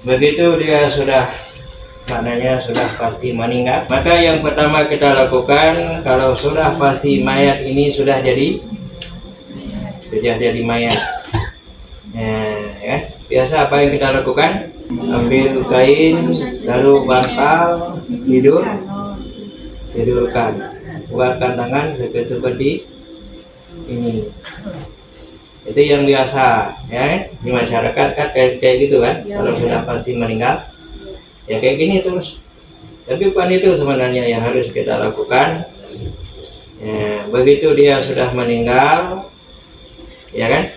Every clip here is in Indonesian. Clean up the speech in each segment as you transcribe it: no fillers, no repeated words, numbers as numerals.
Begitu dia sudah, maknanya sudah pasti meninggal, maka yang pertama kita lakukan, kalau sudah pasti mayat ini sudah jadi mayat, ya, biasa apa yang kita lakukan? Ambil kain, lalu bantal, tidurkan, buatkan tangan seperti ini. Itu yang biasa, ya, di masyarakat kan kayak gitu kan, kalau sudah pasti meninggal ya kayak gini terus. Tapi bukan itu sebenarnya yang harus kita lakukan, ya. Begitu dia sudah meninggal, ya kan,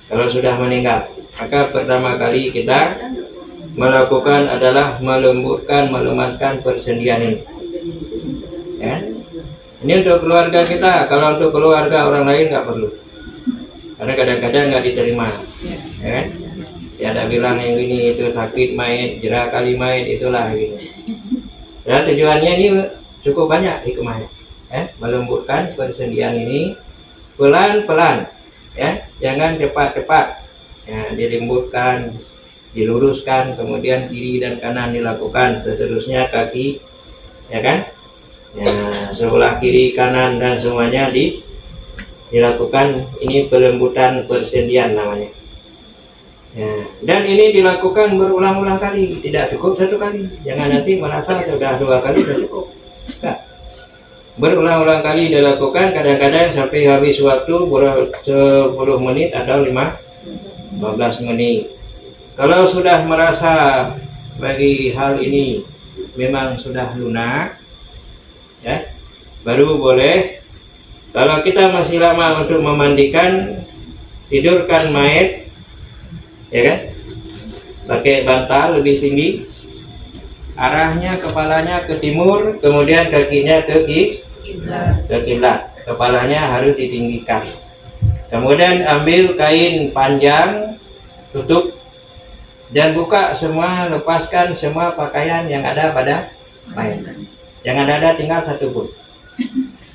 kalau sudah meninggal, maka pertama kali kita melakukan adalah melembutkan, melemaskan persendian ini, ya. Ini untuk keluarga kita. Kalau untuk keluarga orang lain nggak perlu, karena kadang-kadang nggak diterima, ya kan? Ya ada bilang yang ini itu sakit mayat, jerah kali mayat, itulah gini. Dan tujuannya ini cukup banyak hikmahnya, ya, melembutkan persendian ini pelan-pelan, ya, jangan cepat-cepat, ya, dilembutkan, diluruskan, kemudian kiri dan kanan dilakukan, seterusnya kaki, ya kan, ya, sebelah kiri kanan dan semuanya dilakukan. Ini pelembutan persendian namanya, ya. Dan ini dilakukan berulang-ulang kali, tidak cukup satu kali. Jangan nanti merasa sudah 2 kali sudah cukup. Nah, berulang-ulang kali dilakukan, kadang-kadang sampai habis waktu 10 menit atau 15 menit. Kalau sudah merasa bagi hal ini memang sudah lunak, ya, baru boleh. Kalau kita masih lama untuk memandikan, tidurkan mayat, ya kan, pakai bantal lebih tinggi, arahnya kepalanya ke timur, kemudian kakinya ke kiblat, kepalanya harus ditinggikan. Kemudian ambil kain panjang, tutup dan buka semua, lepaskan semua pakaian yang ada pada mayat, jangan ada tinggal satu pun,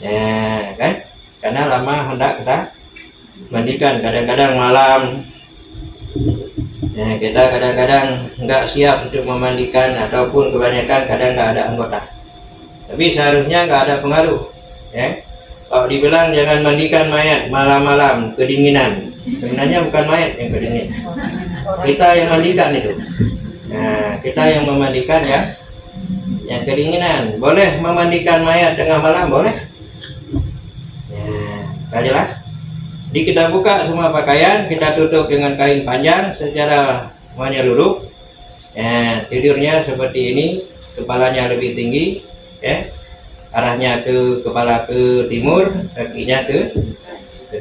ya kan, karena lama hendak kita mandikan. Kadang-kadang malam, ya, kita kadang-kadang nggak siap untuk memandikan, ataupun kebanyakan kadang nggak ada anggota. Tapi seharusnya nggak ada pengaruh, ya. Kalau dibilang jangan mandikan mayat malam-malam, kedinginan, sebenarnya bukan mayat yang kedingin, kita yang mandikan itu. Nah, kita yang memandikan, ya, yang kedinginan. Boleh memandikan mayat tengah malam, boleh, ya, jelas. Jadi kita buka semua pakaian, kita tutup dengan kain panjang secara menyeluruh, ya, tidurnya seperti ini, kepalanya lebih tinggi, ya, arahnya ke kepala ke timur, kakinya ke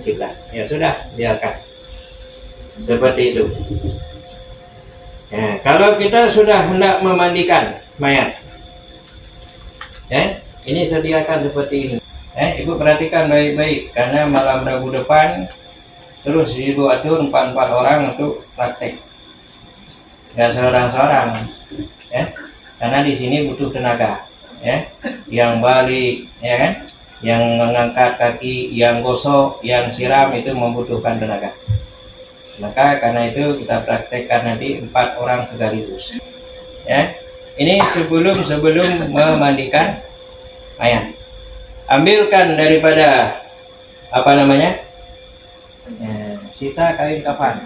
kiblat. Ya sudah, biarkan seperti itu. Ya, kalau kita sudah hendak memandikan mayat, ya, ini sediakan seperti ini. Ibu perhatikan baik-baik, karena malam Rabu depan terus ibu atur 4 orang untuk praktek, nggak seorang-seorang, ya, karena di sini butuh tenaga, ya, yang balik, ya kan, yang mengangkat kaki, yang gosok, yang siram, itu membutuhkan tenaga. Maka karena itu kita praktekkan nanti 4 orang sekaligus, ya. Ini sebelum memandikan mayat, ambilkan daripada apa namanya, sisa kain kafan,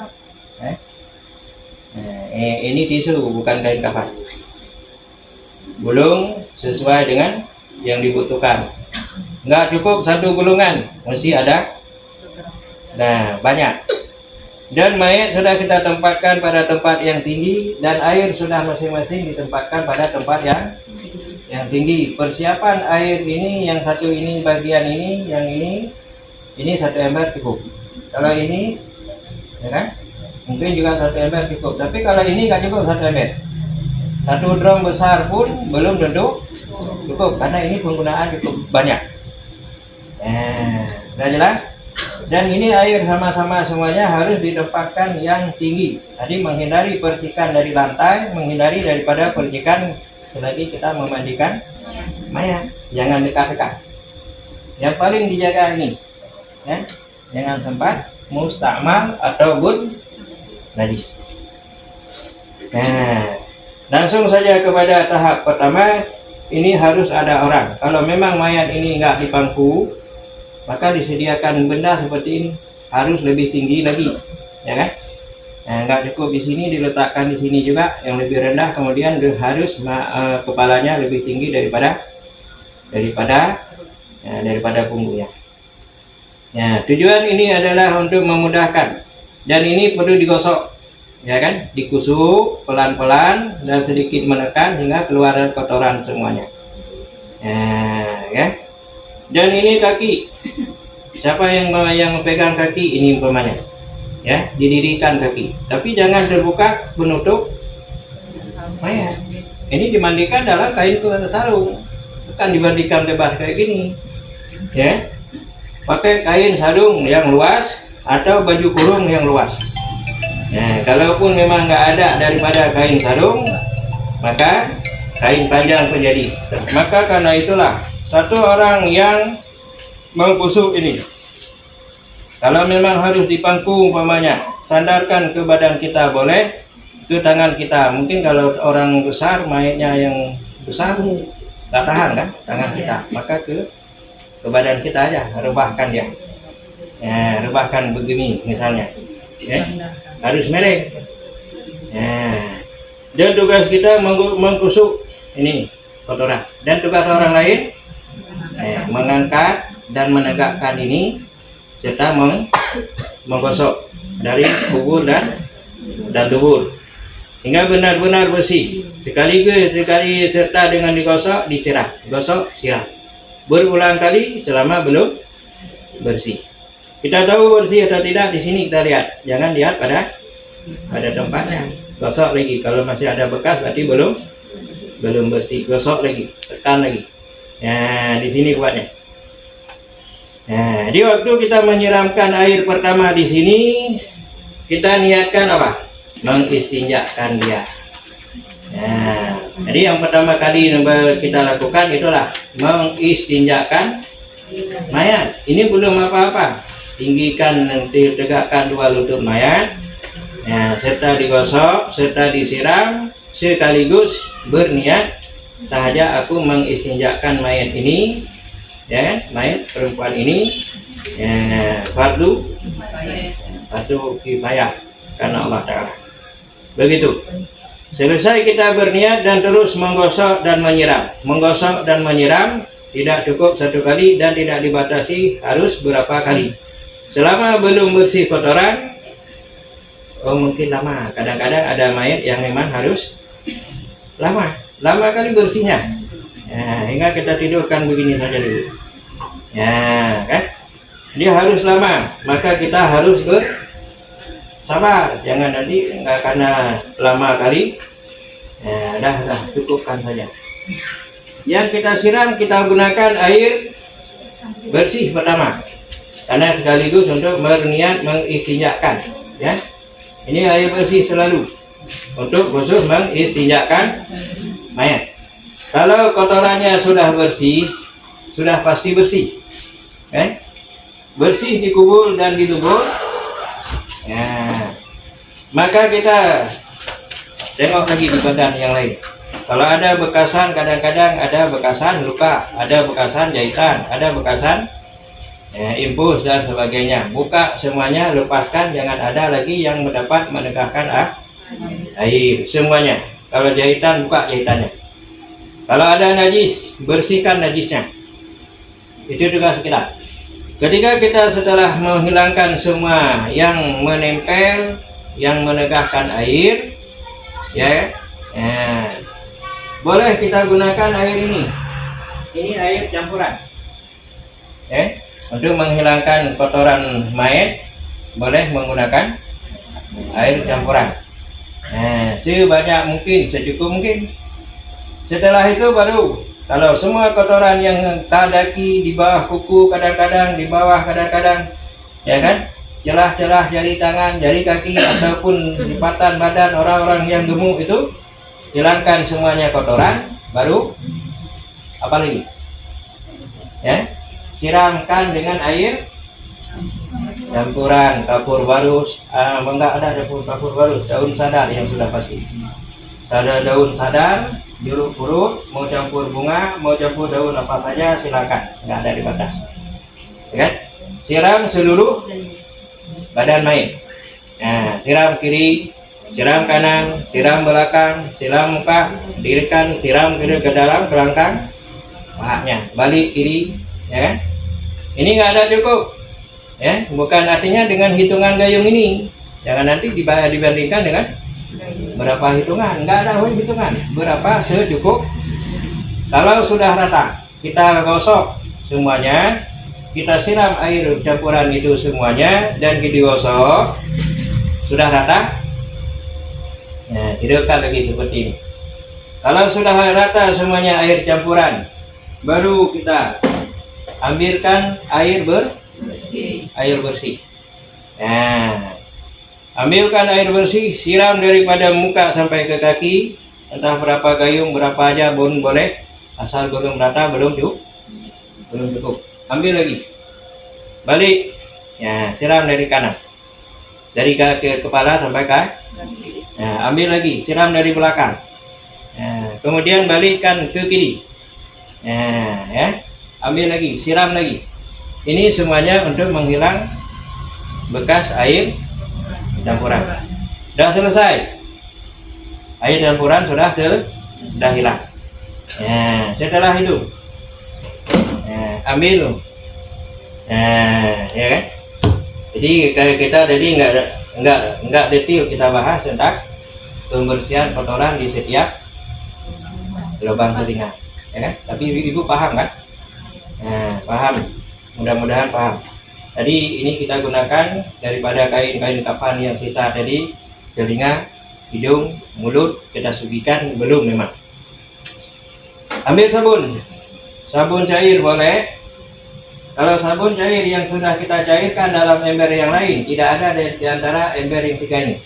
ini tisu, bukan kain kafan, gulung sesuai dengan yang dibutuhkan. Nggak cukup 1 gulungan, mesti ada, nah, banyak. Dan mayat sudah kita tempatkan pada tempat yang tinggi, dan air sudah masing-masing ditempatkan pada tempat yang tinggi. Persiapan air ini, yang satu ini bagian ini, yang ini 1 ember cukup. Kalau ini, ya kan, mungkin juga 1 ember cukup. Tapi kalau ini nggak cukup 1 ember, 1 drum besar pun belum tentu cukup, karena ini penggunaan cukup banyak. Sudah jelas? Dan ini air sama-sama semuanya harus ditempatkan yang tinggi. Tadi menghindari percikan dari lantai, menghindari daripada percikan selagi kita memandikan mayat. Jangan dekat-dekat. Yang paling dijaga ini, ya, jangan sempat mustakmal ataupun najis. Nah, langsung saja kepada tahap pertama. Ini harus ada orang. Kalau memang mayat ini nggak dipangku, maka disediakan benda seperti ini, harus lebih tinggi lagi, ya kan? Nah, nggak cukup di sini, diletakkan di sini juga yang lebih rendah, kemudian harus kepalanya lebih tinggi daripada punggungnya. Nah, tujuan ini adalah untuk memudahkan, dan ini perlu digosok, ya kan? Dikusuk pelan-pelan dan sedikit menekan hingga keluar kotoran semuanya. Nah, ya. Dan ini kaki. Siapa yang pegang kaki ini umpamanya? Ya, didirikan kaki. Tapi jangan terbuka penutup mayat. Ini dimandikan dalam kain sarung. Bukan dimandikan bebas kayak gini. Ya. Pakai kain sarung yang luas atau baju kurung yang luas. Nah, kalaupun memang nggak ada daripada kain sarung, maka kain panjang menjadi. Maka karena itulah satu orang yang mengkusuk ini, kalau memang harus dipangku umpamanya, sandarkan ke badan kita boleh, ke tangan kita. Mungkin kalau orang besar, mayatnya yang besar nggak tahan kan tangan kita, maka ke badan kita aja, rebahkan dia. Ya, rebahkan begini misalnya. Ya, harus melek. Nah, dan tugas kita mengkusuk ini kotoran, dan tugas orang lain mengangkat dan menegakkan ini serta menggosok dari bubur dan dubur hingga benar-benar bersih. Sekali serta dengan digosok, disiram, gosok, siram, berulang kali selama belum bersih. Kita tahu bersih atau tidak di sini kita lihat. Jangan lihat pada tempatnya. Gosok lagi. Kalau masih ada bekas berarti belum bersih. Gosok lagi, tekan lagi. Nah, di sini kuatnya. Nah, di waktu kita menyiramkan air pertama di sini, kita niatkan apa? Mengistinjakan dia. Nah, jadi yang pertama kali kita lakukan itulah mengistinjakan mayat. Ini belum apa-apa. Tinggikan, ditegakkan dua lutut mayat. Nah, serta digosok, serta disiram, sekaligus berniat sahaja aku mengistinjakan mayat ini. Ya, mayat perempuan ini fardu kifayah karena Allah Ta'ala. Begitu. Selesai kita berniat dan terus menggosok dan menyiram. Menggosok dan menyiram tidak cukup satu kali dan tidak dibatasi harus berapa kali. Selama belum bersih kotoran, mungkin lama. Kadang-kadang ada mayat yang memang harus lama kali bersihnya. Nah, hingga kita tidurkan begini saja dulu. Ya, kan? Dia harus lama, maka kita harus bersabar. Jangan nanti nggak karena lama kali. Ya, dah cukupkan saja. Yang kita siram, kita gunakan air bersih pertama, karena sekaligus untuk berniat mengistinjakan. Ya, ini air bersih selalu untuk khusus mengistinjakan mayat. Kalau kotorannya sudah bersih, sudah pasti bersih, bersih di kubur dan di dubur, ya, maka kita tengok lagi di badan yang lain. Kalau ada bekasan, kadang-kadang ada bekasan luka, ada bekasan jahitan, ada bekasan impus dan sebagainya. Buka semuanya, lepaskan, jangan ada lagi yang mendapat menegakkan air. Semuanya. Kalau jahitan, buka jahitannya. Kalau ada najis, bersihkan najisnya. Itu tugas kita. Ketika kita setelah menghilangkan semua yang menempel, yang menegakkan air, ya, boleh kita gunakan air ini. Ini air campuran. Untuk menghilangkan kotoran mayat, boleh menggunakan air campuran. Sebanyak mungkin, secukup mungkin. Setelah itu baru, kalau semua kotoran yang tadaki di bawah kuku, kadang-kadang di bawah, kadang-kadang, ya kan, celah-celah jari tangan, jari kaki, ataupun lipatan badan orang-orang yang gemuk itu, hilangkan semuanya kotoran, baru apa lagi? Ya, siramkan dengan air campuran kapur barus, enggak ada kapur barus, daun sadar yang sudah pasti. Daun sadar, jeruk purut, mau campur bunga, mau campur daun apa saja silakan, nggak ada dibatas. Ya kan? Siram seluruh badan mayat. Nah, siram kiri, siram kanan, siram belakang, siram muka, dirikan, siram ke dalam belakang pahanya, balik kiri, ya kan? Ini nggak ada cukup, ya, bukan artinya dengan hitungan gayung ini. Jangan nanti dibandingkan dengan berapa hitungan, nggak ada hitungan, berapa secukup. Kalau sudah rata, kita gosok semuanya, kita siram air campuran itu semuanya dan digosok. Sudah rata, nah hidupkan lagi seperti ini. Kalau sudah rata semuanya air campuran, baru kita ambilkan air bersih. Nah, ambilkan air bersih, siram daripada muka sampai ke kaki, entah berapa gayung, berapa aja pun boleh, asal belum rata, belum cukup. Ambil lagi, balik, ya, siram dari kanan, dari ke kepala sampai ke, nah, ambil lagi, siram dari belakang, nah, kemudian balikkan ke kiri, nah, ya, ambil lagi, siram lagi. Ini semuanya untuk menghilang bekas air campuran. Sudah selesai, air campuran sudah hilang. Nah, setelah itu, nah, ambil, nah, ya kan? Jadi kita tadi nggak detail kita bahas tentang pembersihan kotoran di setiap lubang telinga, ya kan? Tapi ibu paham kan? Nah, paham, mudah-mudahan paham. Tadi ini kita gunakan daripada kain-kain kafan yang sisa tadi, telinga, hidung, mulut kita sugikan belum memang. Ambil sabun cair boleh. Kalau sabun cair yang sudah kita cairkan dalam ember yang lain, tidak ada di antara ember yang tiga ini.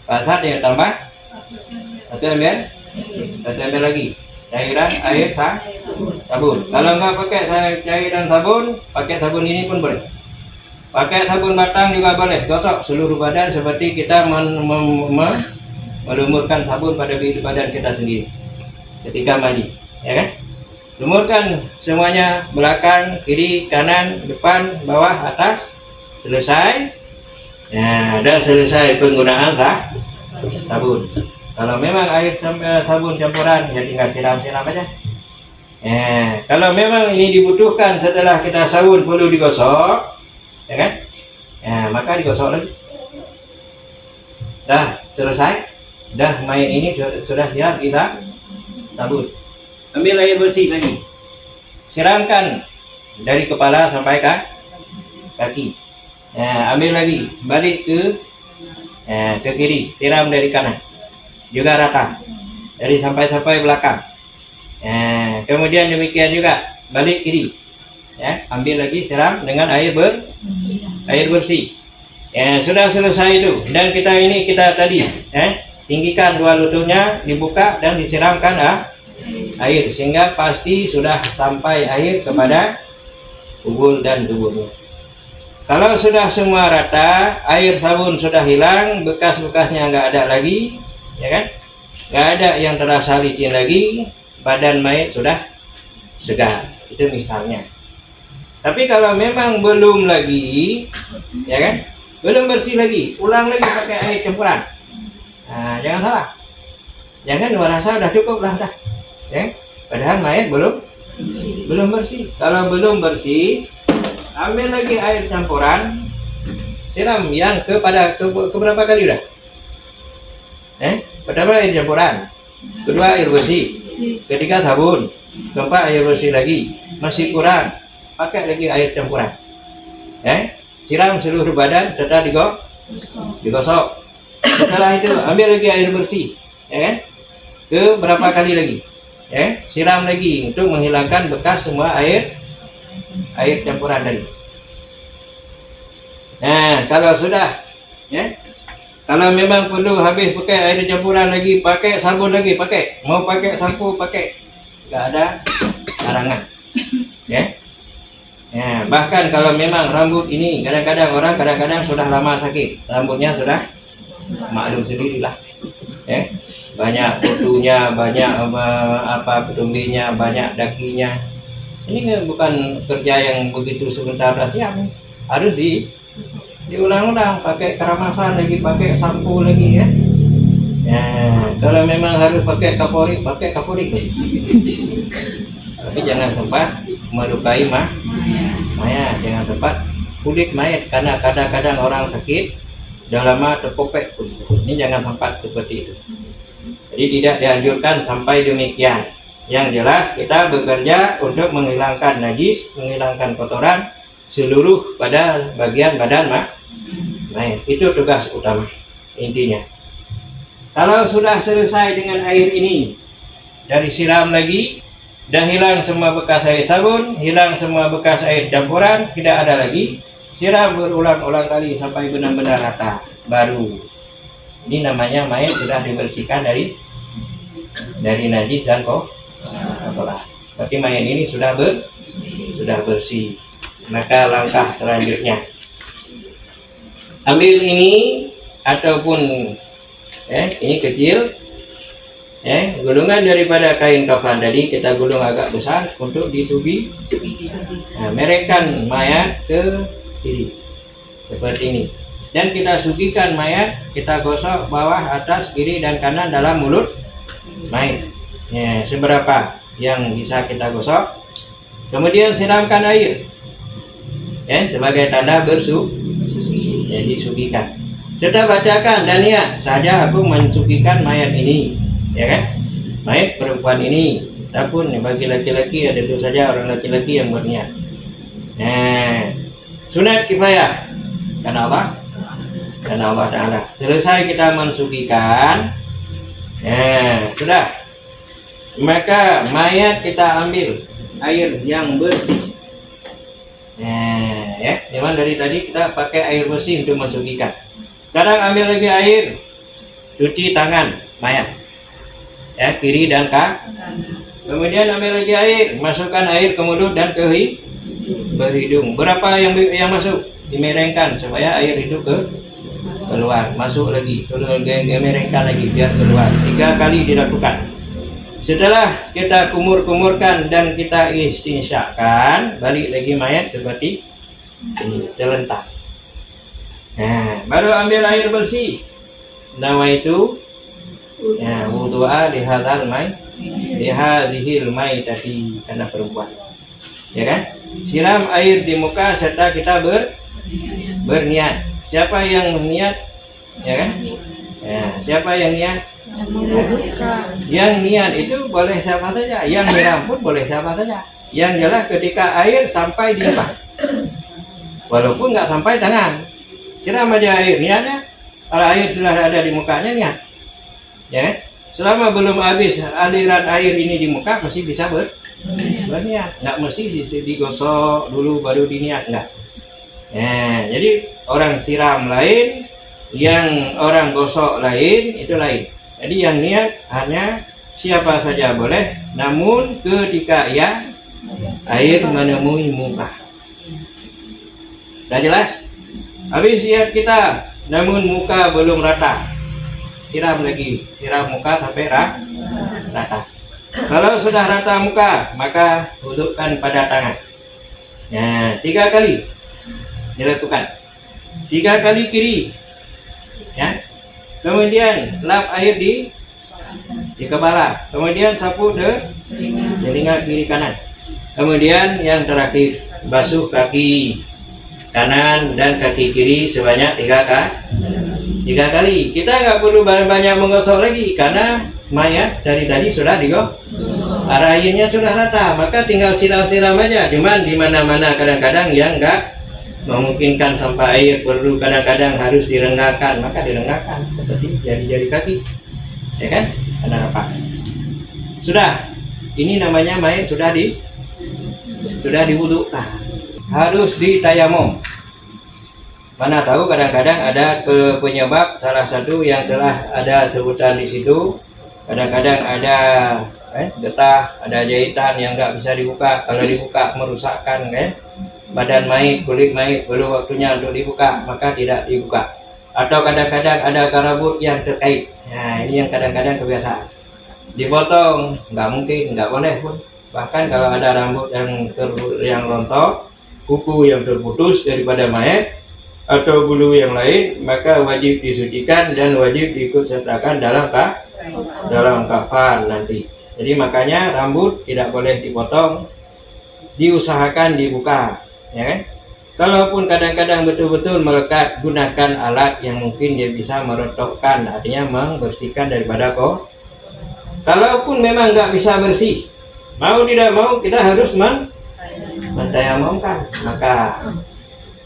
Pasat yang tambah satu ember lagi cairan air sabun. Kalau nggak pakai cairan sabun, pakai sabun ini pun boleh. Pakai sabun batang juga boleh. Gosok seluruh badan seperti kita melumurkan sabun pada badan kita sendiri ketika mandi, ya kan? Lumurkan semuanya, belakang, kiri, kanan, depan, bawah, atas. Selesai. Nah, dan selesai penggunaan sabun. Kalau memang air sabun campuran, ya tinggal siram-siram aja. Kalau memang ini dibutuhkan setelah kita sabun perlu digosok, ya kan? Maka digosok lagi. Dah selesai, dah main ini sudah siap kita sabun. Ambil air bersih lagi, siramkan dari kepala sampai ke kaki. Ambil lagi, balik ke kiri, siram dari kanan. Juga rata dari sampai belakang. Kemudian demikian juga balik kiri, ya, ambil lagi, siram dengan air bersih. Sudah selesai itu, dan kita tadi tinggikan dua lututnya, dibuka dan disiramkan air sehingga pasti sudah sampai air kepada ubul dan tubuhnya. Kalau sudah semua rata, air sabun sudah hilang, bekas-bekasnya nggak ada lagi, ya kan? Nggak ada yang terasa licin lagi, badan mayat sudah segar. Itu misalnya. Tapi kalau memang belum lagi, ya kan? Belum bersih lagi, ulang lagi pakai air campuran. Nah, jangan salah. Jangan merasa udah cukup lah, dah. Ya? Padahal mayat belum bersih. Kalau belum bersih, ambil lagi air campuran, siram yang ke berapa kali udah? Pertama air campuran, kedua air bersih, ketiga sabun, keempat air bersih lagi, masih kurang, pakai lagi air campuran. Siram seluruh badan serta digosok. Setelah itu ambil lagi air bersih, ya kan? Ke berapa kali lagi? Siram lagi untuk menghilangkan bekas semua air campuran tadi. Nah, kalau sudah, ya, kalau memang perlu habis pakai air campuran lagi, pakai sabun lagi, pakai. Mau pakai sampo, pakai. Nggak ada larangan. Ya. Ya, bahkan kalau memang rambut ini kadang-kadang orang sudah lama sakit, rambutnya sudah maklum sendirilah, ya, banyak kutunya, banyak ketumbinya, banyak dakinya. Ini bukan kerja yang begitu sebentar siang, harus diulang-ulang, pakai keramasan lagi, pakai sampo lagi, ya. Ya, kalau memang harus pakai kapori lagi. Tapi jangan sempat melukai mayat, jangan sempat kulit mayat, karena kadang-kadang orang sakit sudah lama terkopek. Ini jangan sempat seperti itu. Jadi tidak dianjurkan sampai demikian. Yang jelas kita bekerja untuk menghilangkan najis, menghilangkan kotoran seluruh pada bagian badan mayat. Itu tugas utama intinya. Kalau sudah selesai dengan air ini, dari siram lagi, dah hilang semua bekas air sabun, hilang semua bekas air campuran, tidak ada lagi. Siram berulang-ulang kali sampai benar-benar rata, baru. Ini namanya mayat sudah dibersihkan dari najis dan kotoran. Berarti mayat ini sudah bersih. Maka langkah selanjutnya, ambil ini ataupun ini kecil, gulungan daripada kain kafan tadi kita gulung agak besar untuk disugi. Nah, merekkan mayat ke kiri seperti ini, dan kita sugikan mayat, kita gosok bawah, atas, kiri dan kanan dalam mulut mayat. Ya, seberapa yang bisa kita gosok, kemudian siramkan air, sebagai tanda jadi sugikan. Kita bacakan dan niat saja aku mensucikan mayat ini, ya kan? Mayat perempuan ini, ataupun bagi laki-laki ada itu saja orang laki-laki yang berniat. Nah, sunat kifayah karena Allah Ta'ala. Selesai kita mensucikan, sudah, maka mayat kita ambil air yang bersih. Memang dari tadi kita pakai air bersih untuk mensucikan. Sekarang ambil lagi air, cuci tangan mayat, kiri dan kanan. Kemudian ambil lagi air, masukkan air ke mulut dan ke hidung. Berapa yang masuk? Dimerengkan supaya air itu keluar. Masuk lagi, dimerengkan lagi biar keluar. 3 kali dilakukan. Setelah kita kumur-kumurkan dan kita istinsyakan, balik lagi mayat seperti ini, terlentang. Nah, baru ambil air bersih. Nawaitu wudu'a lihadhil maitati, karena perempuan. Ya kan? Siram air di muka serta kita berniat. Siapa yang niat? Ya kan? Siapa yang niat? Yang niat itu boleh siapa saja, yang nyiram pun boleh siapa saja. Yang jelas ketika air sampai di muka, walaupun nggak sampai tangan, siram aja air, niatnya. Kalau air sudah ada di mukanya, niat, ya. Selama belum habis aliran air ini di muka, masih bisa berniat. Nggak mesti digosok dulu baru diniat, nggak. Jadi orang siram lain, yang orang gosok lain, itu lain. Jadi yang niat hanya siapa saja boleh, namun ketika air menemui muka. Sudah jelas? Habis niat kita, namun muka belum rata, siram lagi, siram muka sampai rata. Kalau sudah rata muka, maka dudukkan pada tangan. 3 kali dilakukan, 3 kali kiri, kemudian lap air di kepala, kemudian sapu telinga kiri kanan, kemudian yang terakhir basuh kaki kanan dan kaki kiri sebanyak 3 kali. Kita nggak perlu banyak menggosok lagi karena mayat dari tadi sudah digosok, airnya sudah rata, maka tinggal siram-siram aja. Cuman di mana-mana kadang-kadang yang nggak memungkinkan sampai air, perlu kadang-kadang harus direnggakan, maka direnggakan seperti jari-jari kaki, ya kan? Karena apa? Sudah, ini namanya mayat sudah diwudukan, harus ditayamum. Mana tahu kadang-kadang ada penyebab, salah satu yang telah ada sebutan di situ, kadang-kadang ada getah, ada jahitan yang nggak bisa dibuka, kalau dibuka merusakkan, kan? badan mayit, kulit mayit belum waktunya untuk dibuka, maka tidak dibuka. Atau kadang-kadang ada rambut yang terkait. Nah, ini yang kadang-kadang kebiasaan. Dipotong, nggak mungkin, nggak boleh pun. Bahkan kalau ada rambut yang rontok, kuku yang terputus daripada mayat, atau bulu yang lain, maka wajib disucikan dan wajib diikut sertakan dalam kafan nanti. Jadi makanya rambut tidak boleh dipotong, diusahakan dibuka, ya kan? Kalaupun kadang-kadang betul-betul melekat, gunakan alat yang mungkin dia bisa merotokkan, artinya membersihkan daripada Kalaupun memang nggak bisa bersih, mau tidak mau kita harus mentayamumkan. Maka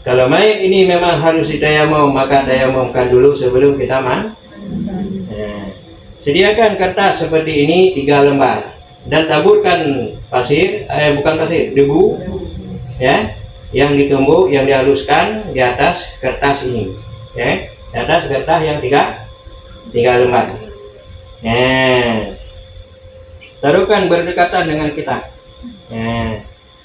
kalau mayat ini memang harus ditayamum, maka tayamumkan dulu sebelum kita sediakan kertas seperti ini 3 lembar dan taburkan debu, ya, yang ditumbuk, yang dihaluskan di atas kertas ini, ya, di atas kertas yang 3 lembar. Taruhkan berdekatan dengan kita.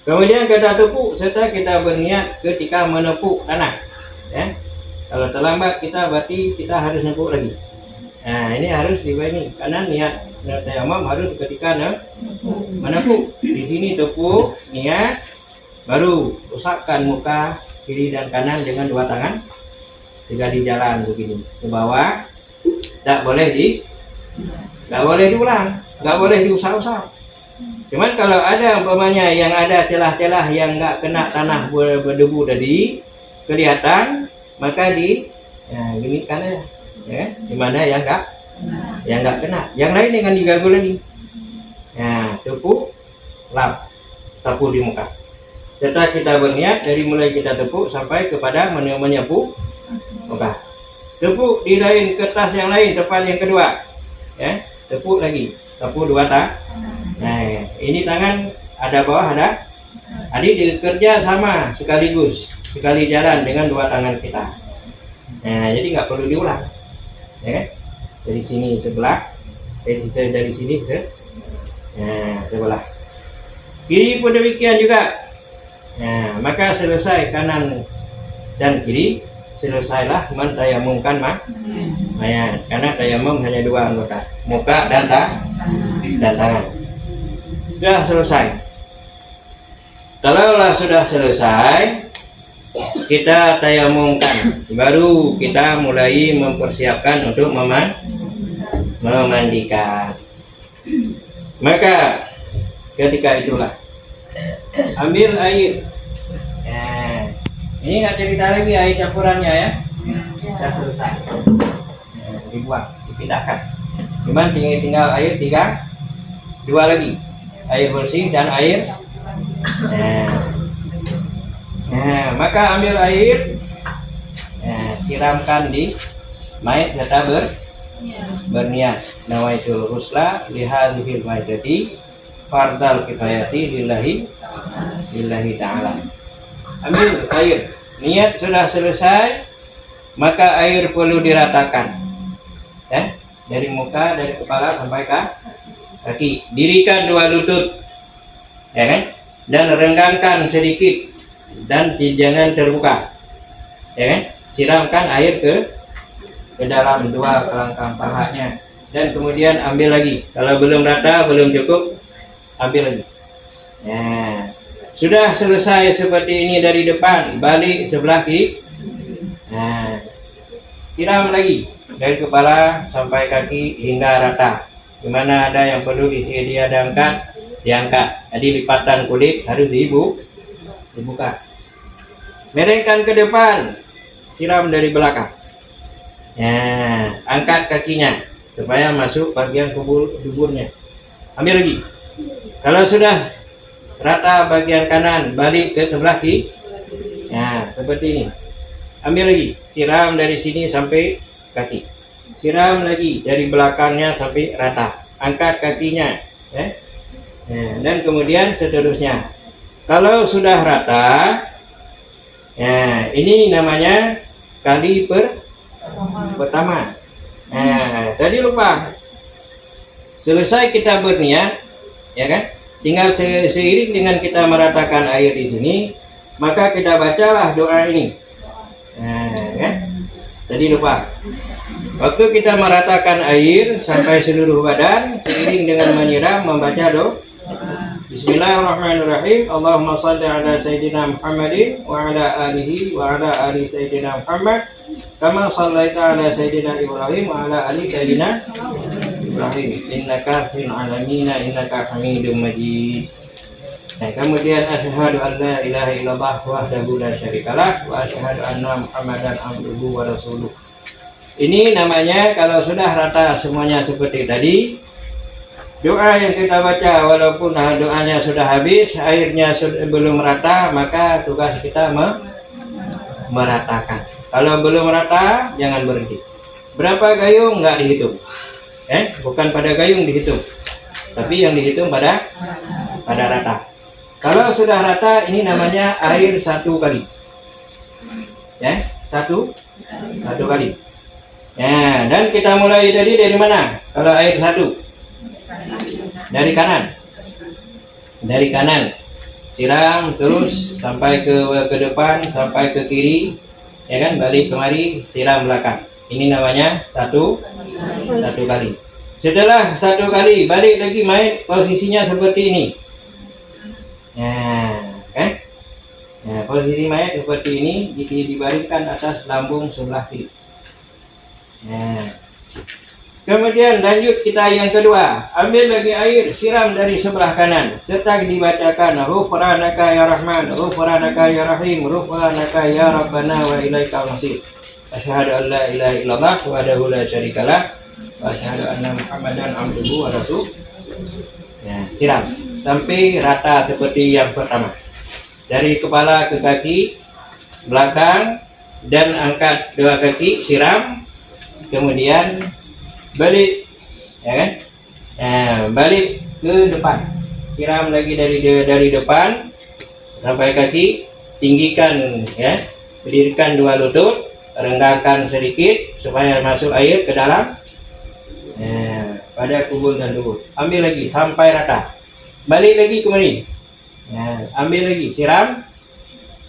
Kemudian kita tepuk serta kita berniat ketika menepuk tanah. Ya. Kalau terlambat kita berarti kita harus nepuk lagi. Nah, ini harus dibagi karena niat tayamum harus ketika menepuk. Di sini tepuk, niat, baru usapkan muka kiri dan kanan dengan 2 tangan. Jika di jalan begini ke bawah, tidak boleh diulang, nggak boleh diusap-usap. Cuman kalau ada umpamanya yang ada celah-celah yang nggak kena tanah berdebu tadi kelihatan, maka gini kan ya, dimana yang nggak kena, yang lain dengan diganggu lagi. Nah, tepuk, lap, sapu di muka. Serta kita berniat dari mulai kita tepuk sampai kepada menyapu muka. Tepuk di lain kertas yang lain, depan yang kedua, ya, tepuk lagi, sapu 2 tangan. Nah, ini tangan ada bawah ada. Adik kerja sama sekaligus, sekali jalan dengan 2 tangan kita. Nah, jadi nggak perlu diulang. Ya, dari sini sebelah, dari sini sebelah. Kiri pun demikian juga. Nah, maka selesai kanan dan kiri, selesailah mentayamumkan mayat. Karena tayamum hanya 2 anggota, muka dan tangan. Sudah selesai. Kalaulah sudah selesai, kita tayamumkan, baru kita mulai mempersiapkan untuk memandikan. Maka ketika itulah ambil air. Nah, ini nggak cerita lagi air campurannya ya. Sudah selesai. Nah, dibuang, dipindahkan. Cuman tinggal air 2 lagi. Air bersih dan air. Nah, maka ambil air, siramkan di mayat serta berniat nawaitul husla lihadzihil maitati fardal kifayati lillahi ta'ala. Ambil air, niat sudah selesai, maka air perlu diratakan, ya, dari muka, dari kepala sampai kaki. Dirikan 2 lutut, ya kan, dan renggangkan sedikit dan jangan terbuka, ya kan. Siramkan air ke dalam 2 kelangkang pahanya dan kemudian ambil lagi. Kalau belum rata, belum cukup, ambil lagi. Nah, sudah selesai seperti ini dari depan, balik sebelah kiri. Nah, siram lagi dari kepala sampai kaki hingga rata. Dimana ada yang perlu diangkat. Jadi lipatan kulit harus dibuka. Merengkan ke depan, siram dari belakang. Nah, angkat kakinya supaya masuk bagian duburnya. Ambil lagi. Kalau sudah rata bagian kanan, balik ke sebelah kiri. Nah, seperti ini. Ambil lagi, siram dari sini sampai kaki. Siram lagi dari belakangnya sampai rata. Angkat kakinya, ya. Nah, dan kemudian seterusnya. Kalau sudah rata, nah, ini namanya kali pertama. Nah, tadi lupa. Selesai kita berniat, ya kan? Tinggal seiring dengan kita meratakan air di sini, maka kita bacalah doa ini. Nah, kan? Tadi lupa. Waktu kita meratakan air sampai seluruh badan, seiring dengan menyiram membaca doa. Bismillahirrahmanirrahim. Allahumma shalli ala sayyidina Muhammadin wa ala alihi wa ala ali sayyidina Muhammad kama shallaita ala sayyidina Ibrahim wa ala ali sayyidina Ibrahim innaka fil alamin innaka Hamidum Majid. Nah, kemudian asyhadu an la ilaha illallah wahdahu la syarikalah wa asyhadu anna Muhammadan abduhu wa rasuluh. Ini namanya kalau sudah rata semuanya seperti tadi, doa yang kita baca walaupun doanya sudah habis, airnya belum rata, maka tugas kita meratakan. Kalau belum rata, jangan berhenti. Berapa gayung nggak dihitung, bukan pada gayung dihitung, tapi yang dihitung pada rata. Kalau sudah rata, ini namanya air satu kali, satu kali. Ya, dan kita mulai dari mana? Kalau air satu, dari kanan, siram terus sampai ke depan, sampai ke kiri, ya kan? Balik kemari, siram belakang. Ini namanya satu kali. Setelah satu kali, balik lagi main posisinya seperti ini. Nah, posisi mayat seperti ini, dibaringkan atas lambung sebelah kiri. Nah, kemudian lanjut kita yang kedua, ambil lagi air, siram dari sebelah kanan, serta dibacakan Ghufranaka ya Rahman, Ghufranaka ya Rahim, Ghufranaka ya Rabbana wa ilaikal masir. Asyhadu an la ilaha illallah wahdahu la syarikalah wa asyhadu anna Muhammadan abduhu wa rasuluh. Nah, siram sampai rata seperti yang pertama. Dari kepala ke kaki, belakang, dan angkat dua kaki, siram. Kemudian balik, ya kan? Nah, balik ke depan, siram lagi dari depan sampai kaki, tinggikan, ya, berdirikan dua lutut, renggangkan sedikit supaya masuk air ke dalam. Nah, pada kubul dan lutut, ambil lagi sampai rata, balik lagi kemari. Nah, ambil lagi, siram.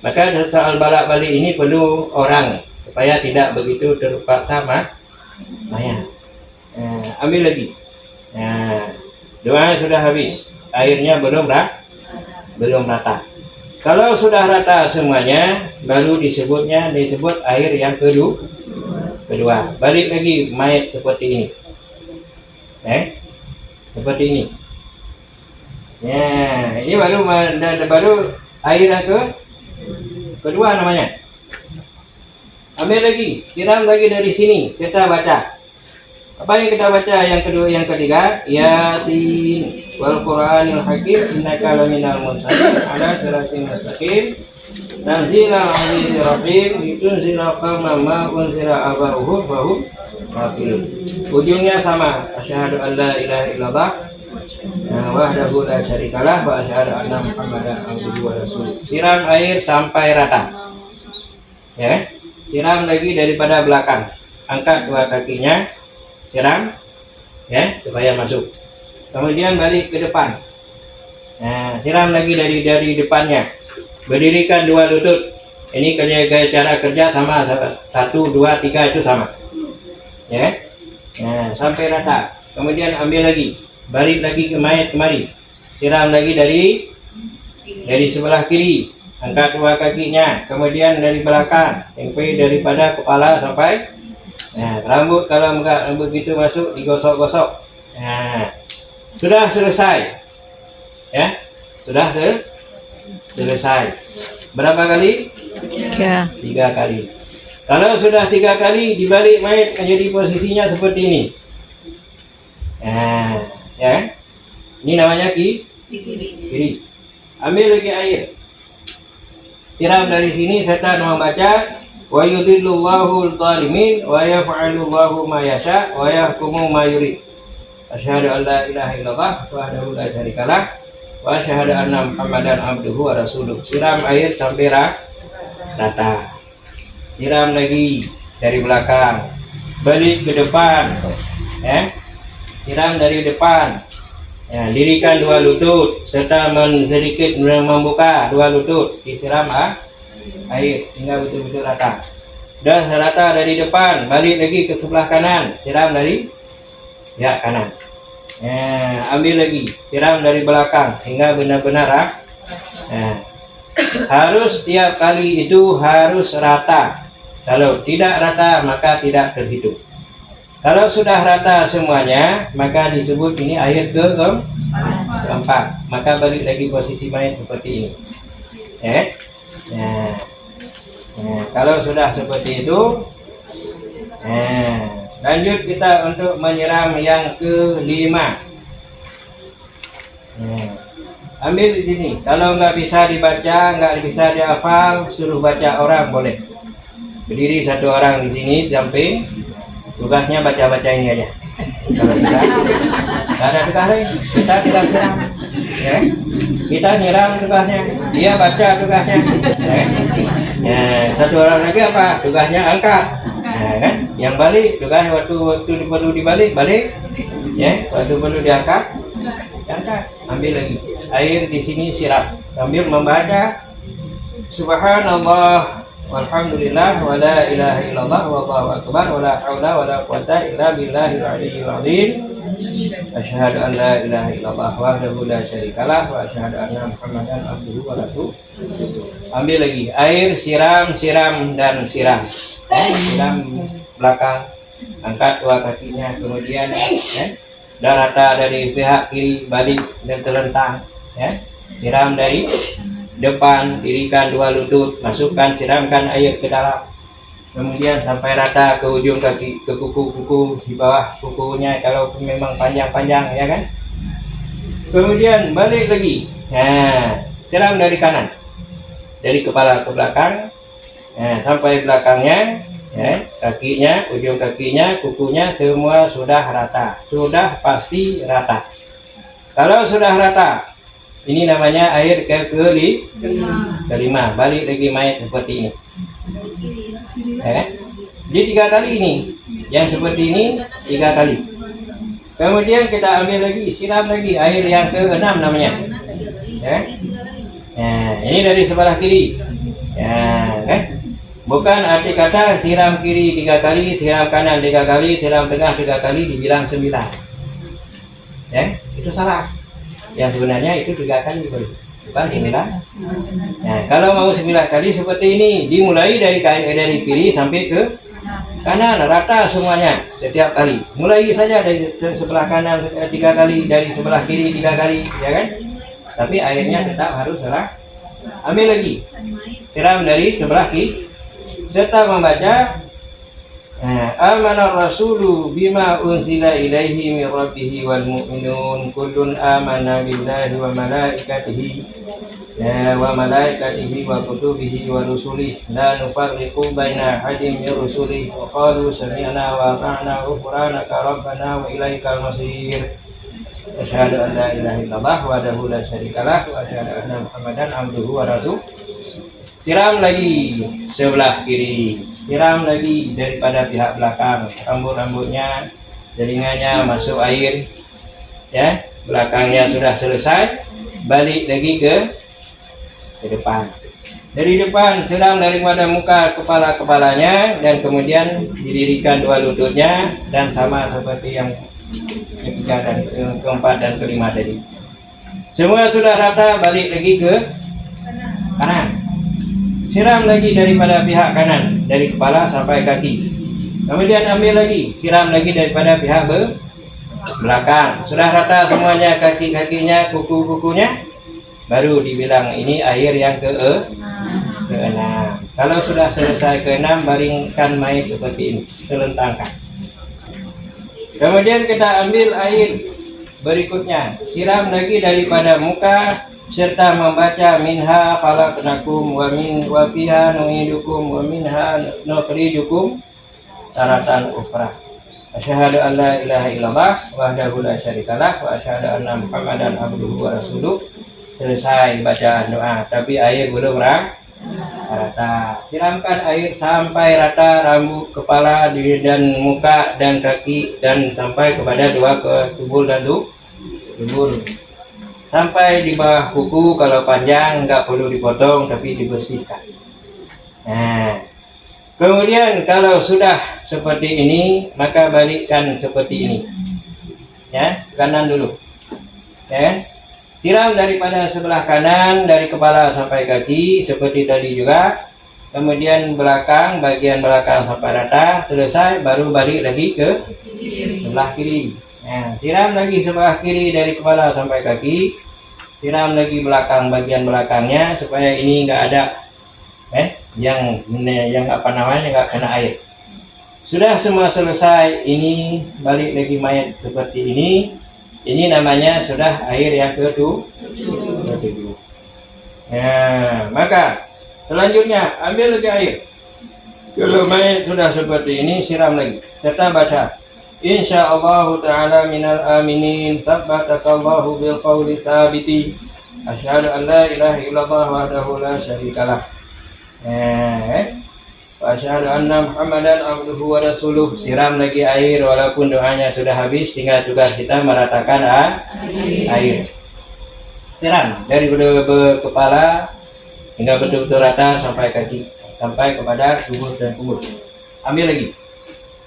Maka soal balik ini perlu orang supaya tidak begitu terpaksa mayat. Ambil lagi. Nah, doa sudah habis, airnya belum rata. Kalau sudah rata semuanya, baru disebut air yang kedua. Balik lagi mayat seperti ini, seperti ini. Ya, ini baru air yang kedua namanya. Ambil lagi, siram lagi dari sini, serta baca. Apa yang kita baca yang kedua, yang ketiga? Yasin wal Qur'anil Hakim innaka laminal mursalin ala siratin mustaqim tanzilal azizir rahim litunzila qauman ma unzila aba'uhum wa hum ghafilun. Ujungnya sama, asyhadu an la ilaha illallah wahdahu la syarikalah wa asyhadu anna Muhammadan abduhu wa rasuluh. Siram air sampai rata. Ya. Siram lagi daripada belakang, angkat dua kakinya, siram, ya, supaya masuk. Kemudian balik ke depan. Nah, siram lagi dari depannya, berdirikan dua lutut. Ini cara kerja sama, 1, 2, 3 itu sama, ya. Nah, sampai rata. Kemudian ambil lagi, balik lagi ke mayat kemari, siram lagi dari sebelah kiri. Angkat dua kakinya, kemudian dari belakang, sampai daripada kepala sampai, nah, rambut kalau enggak begitu masuk, digosok-gosok. Nah, sudah selesai, ya, sudah selesai. Berapa kali? 3 kali. Kalau sudah 3 kali, dibalik mayat menjadi posisinya seperti ini. Nah, ya, ini namanya kiri. Ambil lagi air, siram dari sini serta membaca wa yudhillullahu al-zalimin wa yaf'alullahu ma yasha wa yahkumu ma yurid. Asyhadu an la ilaha illallah wahdahu la syarikalah wa asyhadu anna Muhammadan abduhu wa rasuluh. Siram air sampai rata. Siram lagi dari belakang, balik ke depan, ya. Siram dari depan, Ya, dirikan dua lutut serta sedikit membuka dua lutut, disiram air hingga betul-betul rata. Dah rata dari depan, balik lagi ke sebelah kanan, siram dari ya kanan. Ambil lagi, siram dari belakang hingga benar-benar harus tiap kali itu harus rata. Kalau tidak rata maka tidak terhitung. Kalau sudah rata semuanya maka disebut ini air keempat. Maka balik lagi posisi mayat seperti ini. Kalau sudah seperti itu, lanjut kita untuk menyiram yang kelima. Ambil di sini. Kalau nggak bisa dibaca, nggak bisa dihafal, suruh baca orang boleh. Berdiri satu orang di sini, samping. Tugasnya baca-baca ini aja. Kalau kita nggak ada tugas lain, kita tidak siram. Kita nyiram tugasnya, dia baca tugasnya. Satu orang lagi apa? Tugasnya angkat. Kan? Yang balik tugas waktu perlu dibalik, balik. Waktu perlu diangkat, angkat. Ambil lagi. Air di sini siram. Sambil membaca Subhanallah walhamdulillah wa la ilaha illallah wallahu akbar wa la haula wa la quwwata illa billahil aliyyil azim. Asyhadu an la ilaha illallah wahdahu la syarikalah wa asyhadu anna Muhammadan abduhu wa rasuluh. Ambil lagi air, siram dan siram. Siram belakang, angkat dua kakinya, kemudian dan rata dari pihak kiri, balik dan terlentang. Siram dari depan, dirikan dua lutut, masukkan, siramkan air ke dalam. Kemudian sampai rata ke ujung kaki, ke kuku di bawah kukunya kalau memang panjang-panjang, ya kan. Kemudian balik lagi. Siram dari kanan, dari kepala ke belakang, sampai belakangnya, kakinya, ujung kakinya, kukunya semua sudah rata, sudah pasti rata. Kalau sudah rata, ini namanya air kelima. Balik lagi mayat seperti ini. Jadi 3 kali ini, yang seperti ini 3 kali. Kemudian kita ambil lagi, siram lagi air yang ke-6 namanya. Ini dari sebelah kiri. Bukan arti kata siram kiri 3 kali, siram kanan 3 kali, siram tengah 3 kali dibilang 9. Itu salah. Yang sebenarnya itu 3 kali boleh, bukan 9. Kalau mau 9 kali seperti ini, dimulai dari kiri sampai ke kanan, rata semuanya setiap kali. Mulai saja dari sebelah kanan 3 kali, dari sebelah kiri 3 kali, ya kan? Tapi airnya tetap harus salah. Ambil lagi, siram dari sebelah kiri, serta membaca Amanar rasulu bima unzila ilaihi min rabbihi wal mu'minun kullun amana billahi wa malaikatihi wa kutubihi wa rusulihi la nufarriqu baina ahadin min rusulihi wa qalu sami'na wa ata'na ghufranaka rabbana wa ilaikal masir. Asyhadu an la ilaha illallah wahdahu la syarikalah wa asyhadu anna Muhammadan abduhu wa rasuluh. Siram lagi sebelah kiri, siram lagi daripada pihak belakang, rambut-rambutnya, telinganya masuk air, belakangnya sudah selesai, balik lagi ke depan. Dari depan siram daripada muka kepalanya, dan kemudian didirikan 2 lututnya, dan sama seperti yang ketiga dan keempat dan kelima tadi. Semua sudah rata, balik lagi ke kanan. Siram lagi daripada pihak kanan, dari kepala sampai kaki. Kemudian ambil lagi, siram lagi daripada pihak belakang. Sudah rata semuanya, kaki-kakinya, kuku-kukunya, baru dibilang ini air yang ke-6. Kalau sudah selesai ke-6, baringkan mayat seperti ini, selentangkan. Kemudian kita ambil air berikutnya, siram lagi daripada muka, serta membaca minha khalaqnakum wa fiha nu'idukum wa minha nukhrijukum taratan ukhra. Asyhadu an la ilaha illallah wahdahu la syarikalah wa asyhadu anna Muhammadan abduhu wa rasuluh. Selesai bacaan doa, tapi air belum rata. Siramkan air sampai rata rambut kepala dan muka dan kaki, dan sampai kepada 2 ke tubuh dan dubur sampai di bawah kuku. Kalau panjang nggak perlu dipotong tapi dibersihkan. Nah, kemudian kalau sudah seperti ini maka balikkan seperti ini, ya, kanan dulu, ya. Siram daripada sebelah kanan dari kepala sampai kaki seperti tadi juga. Kemudian belakang, bagian belakang sampai rata, selesai, baru balik lagi ke sebelah kiri. Nah, siram lagi sebelah kiri dari kepala sampai kaki, siram lagi belakang, bagian belakangnya supaya ini nggak ada yang apa namanya, nggak kena air. Sudah semua selesai, ini balik lagi mayat seperti ini. Ini namanya sudah air yang ke-7. Nah, maka selanjutnya ambil lagi air. Kalau mayat sudah seperti ini, siram lagi serta baca insyaallah ta'ala minal aminin tabbatakallahu bil qawli tsabiti asyhadu an la ilaha illallah wahdahu la syarikalah wa asyhadu anna muhammadan abduhu wa rasuluh. Siram lagi air walaupun doanya sudah habis, tinggal tugas kita meratakan air. Siram dari kepala hingga betul-betul rata sampai kaki, sampai kepada tubuh dan kubur. Ambil lagi.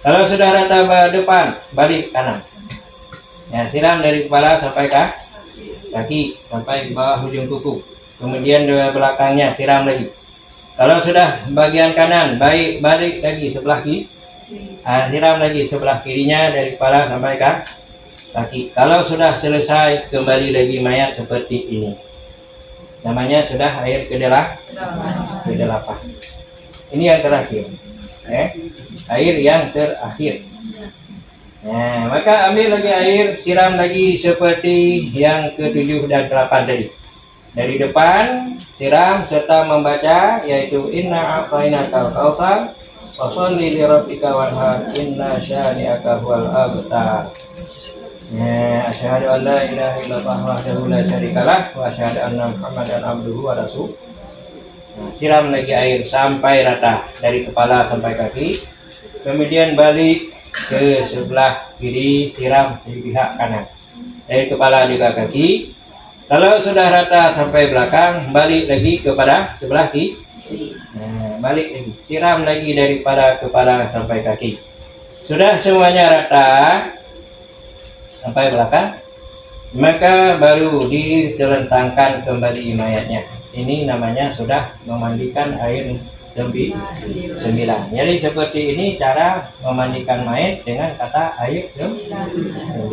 Kalau sudah rata depan, balik kanan. Ya, siram dari kepala sampai kaki, sampai di bawah ujung kuku. Kemudian dari belakangnya siram lagi. Kalau sudah bagian kanan, balik lagi sebelah kiri. Siram lagi sebelah kirinya dari kepala sampai kaki. Kalau sudah selesai, kembali lagi mayat seperti ini. Namanya sudah air ke-8. Ini yang terakhir, air yang terakhir. Nah, maka ambil lagi air, siram lagi seperti yang ke-7 dan ke-8 tadi. Dari depan siram serta membaca, yaitu inna a'tainakal kautsar fasholli li rabbika wanhar inna syani'aka huwal abtar. Asyhadu an la ilaha illallah wahdahu la syarikalah wa asyhadu anna muhammadan abduhu wa rasuluh. Siram lagi air sampai rata dari kepala sampai kaki. Kemudian balik ke sebelah kiri, siram di pihak kanan dari kepala juga kaki. Kalau sudah rata sampai belakang, balik lagi kepada sebelah kiri. Balik lagi, siram lagi daripada kepala sampai kaki. Sudah semuanya rata sampai belakang, maka baru ditelentangkan kembali mayatnya. Ini namanya sudah memandikan air 9. Jadi seperti ini cara memandikan mayat dengan kata air 9.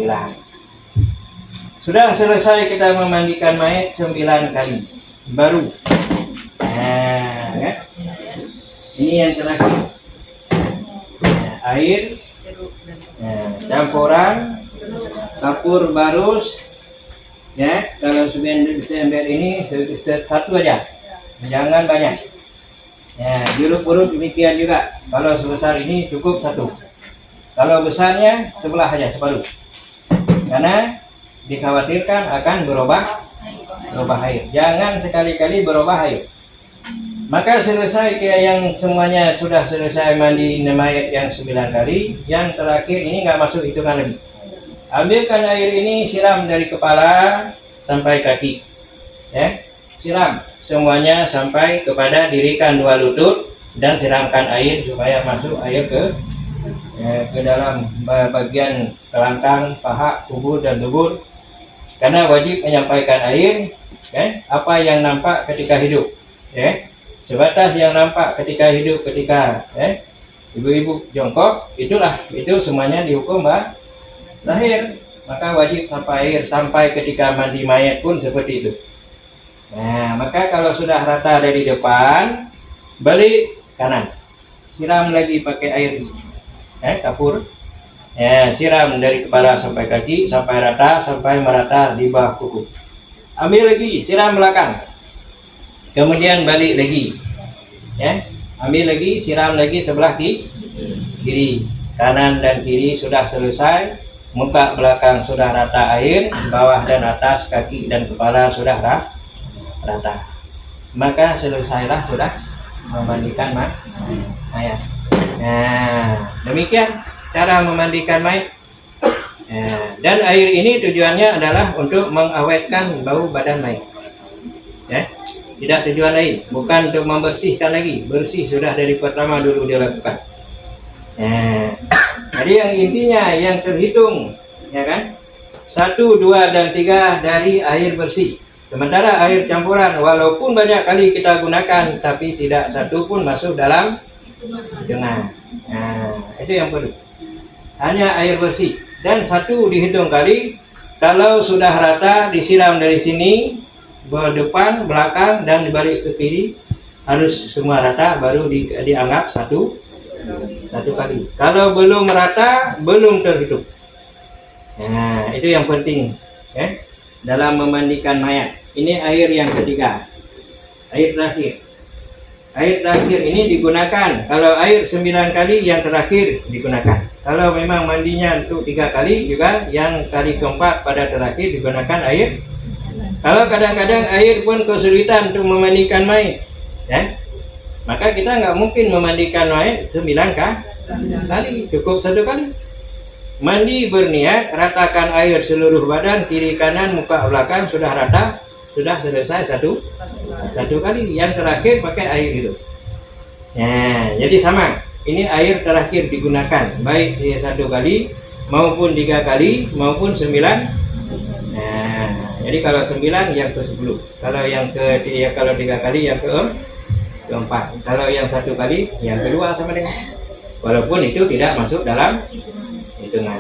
Sudah selesai kita memandikan mayat 9 kali, baru ini yang terakhir, air campuran kapur barus, ya. Kalau ember ini satu aja, jangan banyak. Ya, jeruk-purut demikian juga. Kalau sebesar ini cukup 1. Kalau besarnya sebelah aja, separuh. Karena dikhawatirkan akan berubah air. Jangan sekali-kali berubah air. Maka selesai yang semuanya sudah selesai mandi mayat yang 9 kali. Yang terakhir ini nggak masuk hitungan lagi. Ambilkan air ini, siram dari kepala sampai kaki, ya. Siram semuanya sampai kepada dirikan 2 lutut dan siramkan air supaya masuk air ke dalam bagian kelangkang, paha, kubur dan dubur. Karena wajib menyampaikan air, apa yang nampak ketika hidup, sebatas yang nampak ketika hidup, ketika ibu-ibu jongkok, itu semuanya dihukum lahir. Maka wajib sampai air sampai ketika mandi mayat pun seperti itu. Nah, maka kalau sudah rata dari depan, balik kanan, siram lagi pakai air kapur, siram dari kepala sampai kaki sampai rata, sampai merata di bawah kuku. Ambil lagi, siram belakang, kemudian balik lagi, ambil lagi, siram lagi sebelah kiri, kanan dan kiri sudah selesai. Muka belakang sudah rata air, bawah dan atas kaki dan kepala sudah rata. Maka selesailah sudah memandikan mayat. Nah, demikian cara memandikan mayat. Dan air ini tujuannya adalah untuk mengawetkan bau badan mayat. Ya, tidak tujuan lain, bukan untuk membersihkan lagi. Bersih sudah dari pertama dulu dia lakukan. Jadi yang intinya yang terhitung, ya kan? 1, 2, dan 3 dari air bersih. Sementara air campuran walaupun banyak kali kita gunakan, tapi tidak satu pun masuk dalam hitungan. Itu yang perlu. Hanya air bersih. Dan 1 dihitung kali. Kalau sudah rata disiram dari sini, depan, belakang, dan dibalik ke kiri, harus semua rata baru dianggap satu kali. Kalau belum rata, belum terhitung. Itu yang penting, ya, dalam memandikan mayat. Ini air yang ketiga, air terakhir. Air terakhir ini digunakan kalau air 9 kali, yang terakhir digunakan. Kalau memang mandinya untuk 3 kali, juga yang kali keempat pada terakhir digunakan air. Kalau kadang-kadang air pun kesulitan untuk memandikan mayat, ya, maka kita nggak mungkin memandikan mayat 9 kali, cukup 1 kali. Mandi berniat, ratakan air seluruh badan, kiri kanan, muka belakang, sudah rata, sudah selesai satu kali. Yang terakhir pakai air itu. Jadi sama, ini air terakhir digunakan, baik 1 kali maupun 3 kali maupun 9. Jadi kalau 9 yang ke-10, kalau 3 kali yang ke-4, kalau yang 1 kali yang kedua sama dengan, walaupun itu tidak masuk dalam hitungan.